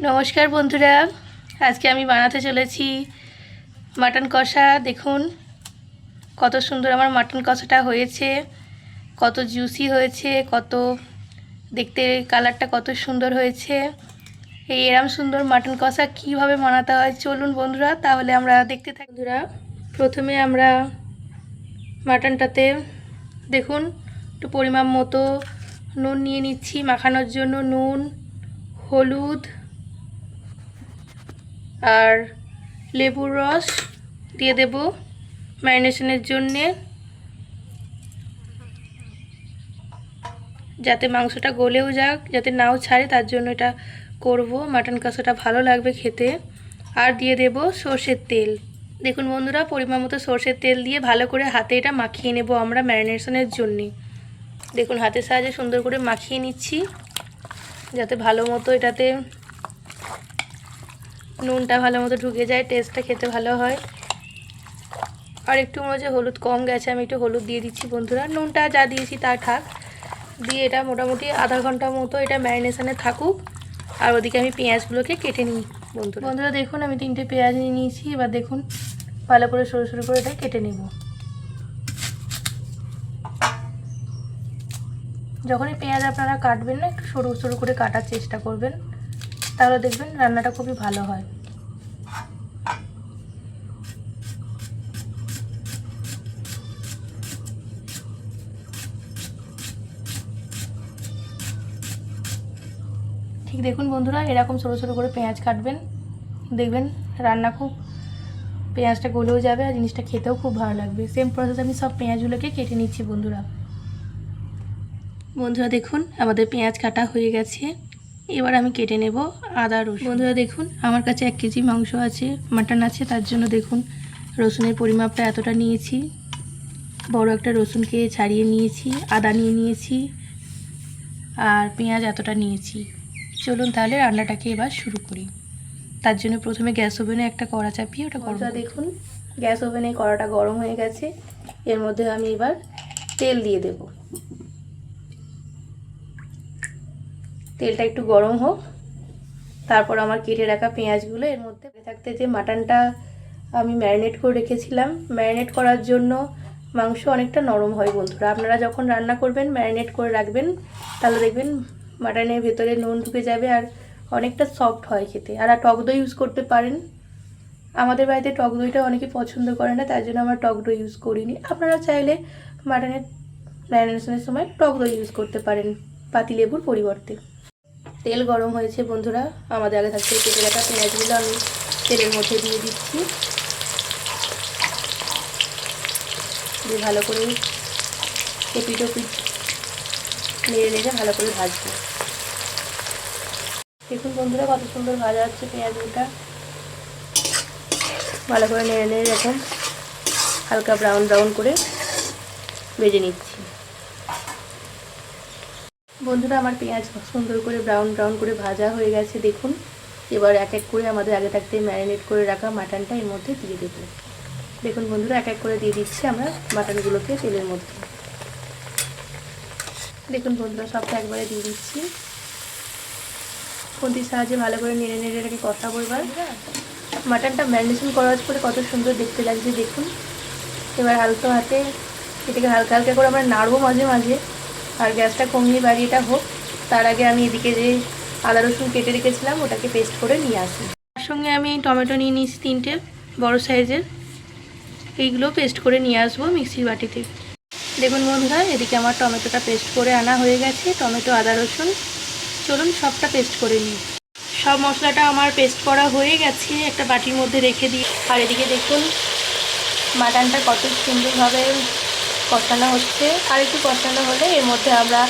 নমস্কার বন্ধুরা, আজকে আমি বানাতে চলেছি মাটন কষা। দেখুন কত সুন্দর আমার মাটন কষাটা হয়েছে, কত জুসি হয়েছে, কত দেখতে কালারটা কত সুন্দর হয়েছে। এই এরম সুন্দর মাটন কষা কীভাবে বানাতে হয় চলুন বন্ধুরা, তাহলে আমরা দেখতে থাকি। বন্ধুরা, প্রথমে আমরা মাটনটাতে দেখুন একটু পরিমাণ মতো নুন নিয়ে নিচ্ছি মাখানোর জন্য। নুন, হলুদ আর লেবুর রস দিয়ে দেব ম্যারিনেশনের জন্যে, যাতে মাংসটা গলেও যাক, যাতে নাও ছাড়ে, তার জন্য এটা করব। মাটন কষাটা ভালো লাগবে খেতে। আর দিয়ে দেব সর্ষের তেল। দেখুন বন্ধুরা, পরিমাণ মতো সর্ষের তেল দিয়ে ভালো করে হাতে এটা মাখিয়ে নেব আমরা ম্যারিনেশনের জন্যে। দেখুন হাতের সাহায্যে সুন্দর করে মাখিয়ে নিচ্ছি, যাতে ভালো মতো এটাতে নুনটা ভালো মতো ঢুকে যায়, টেস্টটা খেতে ভালো হয়। আর একটু মনে হচ্ছে হলুদ কম গেছে, আমি একটু হলুদ দিয়ে দিচ্ছি বন্ধুরা। নুনটা যা দিয়েছি তা থাক। দিয়ে এটা মোটামুটি আধা ঘন্টার মতো এটা ম্যারিনেশনে থাকুক। আর ওদিকে আমি পেঁয়াজগুলোকে কেটে নিই বন্ধুরা। দেখুন আমি 3টে পেঁয়াজ নিয়ে নিয়েছি। এবার দেখুন ভালো করে সরু সরু করে এটা কেটে নেব। যখনই পেঁয়াজ আপনারা কাটবেন না, একটু সরু সরু করে কাটার চেষ্টা করবেন, তাহলে দেখবেন রান্নাটা খুবই ভালো হয়। ঠিক দেখুন বন্ধুরা, এরকম ছোটো ছোটো করে পেঁয়াজ কাটবেন, দেখবেন রান্না খুব পেঁয়াজটা গলেও যাবে আর জিনিসটা খেতেও খুব ভালো লাগবে। সেম প্রসেস আমি সব পেঁয়াজগুলোকে কেটে নিচ্ছি বন্ধুরা। দেখুন আমাদের পেঁয়াজ কাটা হয়ে গেছে। এবার আমি কেটে নেব আদা রসুন। বন্ধুরা দেখুন আমার কাছে 1 কেজি মাংস আছে, মাটন আছে, তার জন্য দেখুন রসুনের পরিমাপটা এতটা নিয়েছি। বড় একটা রসুনকে ছাড়িয়ে নিয়েছি, আদা নিয়ে নিয়েছি, আর পেঁয়াজ এতটা নিয়েছি। চলুন তাহলে রান্নাটাকে এবার শুরু করি। তার জন্য প্রথমে গ্যাস ওভেনে একটা কড়া চাপিয়ে ওটা গরম। দেখুন গ্যাস ওভেনে কড়াটা গরম হয়ে গেছে। এর মধ্যে আমি এবার তেল দিয়ে দেব। তেলটা একটু গরম হোক, তারপর আমার কেটে রাখা পেঁয়াজগুলো এর মধ্যে থাকতে, যে মাটনটা আমি ম্যারিনেট করে রেখেছিলাম, ম্যারিনেট করার জন্য মাংস অনেকটা নরম হয় বন্ধুরা। আপনারা যখন রান্না করবেন ম্যারিনেট করে রাখবেন, তাহলে দেখবেন মাটনের ভেতরে নুন ঢুকে যাবে আর অনেকটা সফট হয় খেতে। আর টক দই ইউজ করতে পারেন। আমাদের বাড়িতে টক দইটা অনেকে পছন্দ করে না, তার জন্য আমরা টক দই ইউজ করিনি। আপনারা চাইলে মাটনের ম্যারিনেশনের সময় টক দই ইউজ করতে পারেন পাতিলেবুর পরিবর্তে। তেল গরম হয়েছে বন্ধুরা, আমাদের আগে থাকতে কেটে রাখা পেঁয়াজগুলো আমি তেলের মধ্যে দিয়ে দিচ্ছি। দিয়ে ভালো করে এপিট ওপিট নেড়ে নেড়ে ভালো করে ভাজবো। দেখুন বন্ধুরা কত সুন্দর ভাজা হচ্ছে পেঁয়াজগুলোটা। ভালো করে নেড়ে নেড়ে এরকম হালকা ব্রাউন ব্রাউন করে ভেজে নিচ্ছি বন্ধুরা। আমার পেঁয়াজ সুন্দর করে ব্রাউন ব্রাউন করে ভাজা হয়ে গেছে দেখুন। এবার এক এক করে আমাদের আগে থাকতে ম্যারিনেট করে রাখা মাটনটা এর মধ্যে দিয়ে দেবো। দেখুন বন্ধুরা এক এক করে দিয়ে দিচ্ছি আমরা মাটনগুলোকে তেলের মধ্যে। দেখুন বন্ধুরা সবটা একবারে দিয়ে দিচ্ছি। খুন্তির সাহায্যে ভালো করে নেড়ে নেড়ে এটাকে কষাবো। এবার মাটনটা ম্যারিনেশন করার পরে কত সুন্দর দেখতে লাগছে দেখুন। এবার হালকা হাতে এটাকে হালকা হালকা করে আমরা নাড়বো মাঝে মাঝে। আর গ্যাসটা কমিয়ে বাড়িয়ে এটা হোক, তার আগে আমি এদিকে যে আদা রসুন কেটে রেখেছিলাম ওটাকে পেস্ট করে নিয়ে আসি। তার সঙ্গে আমি টমেটো নিয়ে নিয়েছি 3টে বড় সাইজের, এইগুলো পেস্ট করে নিয়ে আসবো মিক্সির বাটিতে। দেখুন বন্ধুরা এদিকে আমার টমেটোটা পেস্ট করে আনা হয়ে গেছে। টমেটো আদা রসুন চলুন সবটা পেস্ট করে নিই। সব মশলাটা আমার পেস্ট করা হয়ে গেছে, একটা বাটির মধ্যে রেখে দিই। আর এদিকে দেখুন মাটনটা কত সুন্দরভাবে কষানো হচ্ছে। আর একটু কষানো হলে এর মধ্যে আমরা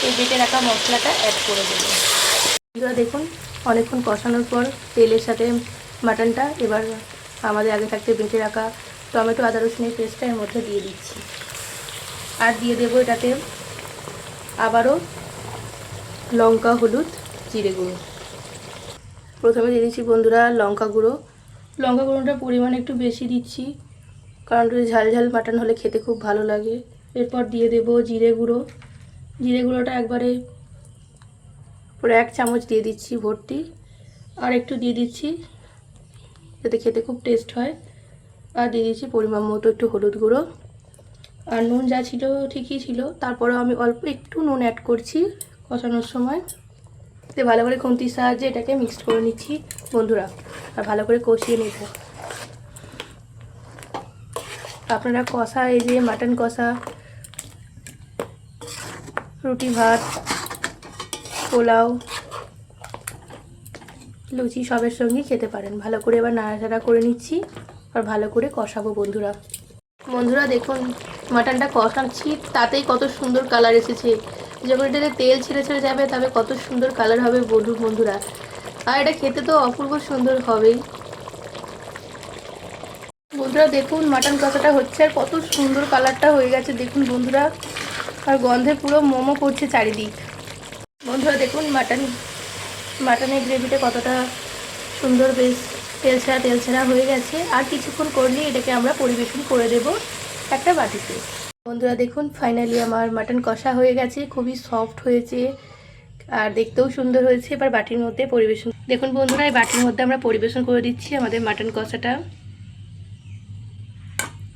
এই বেটে রাখা মশলাটা অ্যাড করে দেবো। দেখুন অনেকক্ষণ কষানোর পর তেলের সাথে মাটনটা এবার আমাদের আগে থাকতে বেটে রাখা টমেটো আদা রসুনের পেস্টটা এর মধ্যে দিয়ে দিচ্ছি। আর দিয়ে দেবো এটাতে আবারও লঙ্কা, হলুদ, জিরে গুঁড়ো। প্রথমে দিয়ে দিচ্ছি বন্ধুরা লঙ্কা গুঁড়ো। লঙ্কা গুঁড়োটার পরিমাণ একটু বেশি দিচ্ছি, কারণ একটু ঝাল ঝাল মাটন হলে খেতে খুব ভালো লাগে। এরপর দিয়ে দেবো জিরে গুঁড়ো। জিরে গুঁড়োটা একবারে পুরো 1 চামচ দিয়ে দিচ্ছি ভর্তি, আর একটু দিয়ে দিচ্ছি যাতে খেতে খুব টেস্ট হয়। আর দিয়ে দিচ্ছি পরিমাণ মতো একটু হলুদ গুঁড়ো। আর নুন যা ছিল ঠিকই ছিল, তারপরেও আমি অল্প একটু নুন অ্যাড করছি কষানোর সময়। তো ভালো করে খুন্তির সাহায্যে এটাকে মিক্সড করে নিচ্ছি বন্ধুরা, আর ভালো করে কষিয়ে নেব। আপনারা কষা, এই যে মাটন কষা রুটি, ভাত, পোলাও, লুচি সবের সঙ্গেই খেতে পারেন। ভালো করে এবার নাড়াচাড়া করে নিচ্ছি আর ভালো করে কষাবো বন্ধুরা। বন্ধুরা দেখুন, মাটনটা কষাচ্ছি তাতেই কত সুন্দর কালার এসেছে। যখন এটাতে তেল ছেড়ে ছেড়ে যাবে তবে কত সুন্দর কালার হবে বন্ধুরা। আর এটা খেতে তো অপূর্ব সুন্দর হবেই। বন্ধুরা দেখুন, মাটন কষাটা হচ্ছে আর কত সুন্দর কালারটা হয়ে গেছে দেখুন বন্ধুরা। আর গন্ধে পুরো মোমো পড়ছে চারিদিক। বন্ধুরা দেখুন, মাটনের গ্রেভিটা কতটা সুন্দর, বেশ তেল ছাড়া হয়ে গেছে। আর কিছুক্ষণ করলে এটাকে আমরা পরিবেশন করে দেব একটা বাটিতে। বন্ধুরা দেখুন, ফাইনালি আমার মাটন কষা হয়ে গেছে, খুবই সফট হয়েছে আর দেখতেও সুন্দর হয়েছে। এবার বাটির মধ্যে পরিবেশন দেখুন বন্ধুরা, এই বাটির মধ্যে আমরা পরিবেশন করে দিচ্ছি আমাদের মাটন কষাটা।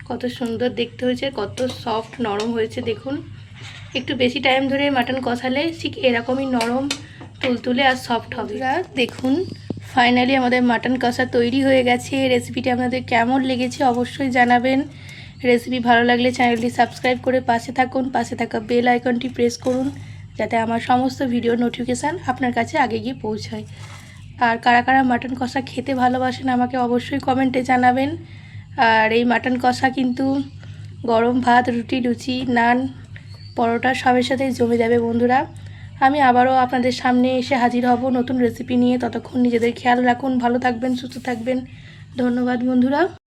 কত সুন্দর দেখতে হয়েছে, কত সফট নরম হয়েছে দেখুন। একটু বেশি টাইম ধরে মাটন কষালে ঠিক এরকমই নরম, তুলতুলে আর সফট হবে। দেখুন ফাইনালি আমাদের মাটন কষা তৈরি হয়ে গেছে। রেসিপিটি আপনাদের কেমন লেগেছে অবশ্যই জানাবেন। রেসিপি ভালো লাগলে চ্যানেলটি সাবস্ক্রাইব করে পাশে থাকুন। পাশে থাকা বেল আইকনটি প্রেস করুন যাতে আমার সমস্ত ভিডিও নোটিফিকেশান আপনার কাছে আগে গিয়ে পৌঁছায়। আর কারা কারা মাটন কষা খেতে ভালোবাসেন আমাকে অবশ্যই কমেন্টে জানাবেন। আর এই মাটন কষা কিন্তু গরম ভাত, রুটি, লুচি, নান, পরোটা সবের সাথে জমে যাবে বন্ধুরা। আমি আবারও আপনাদের সামনে এসে হাজির হব নতুন রেসিপি নিয়ে। ততক্ষণ নিজেদের খেয়াল রাখুন, ভালো থাকবেন, সুস্থ থাকবেন। ধন্যবাদ বন্ধুরা।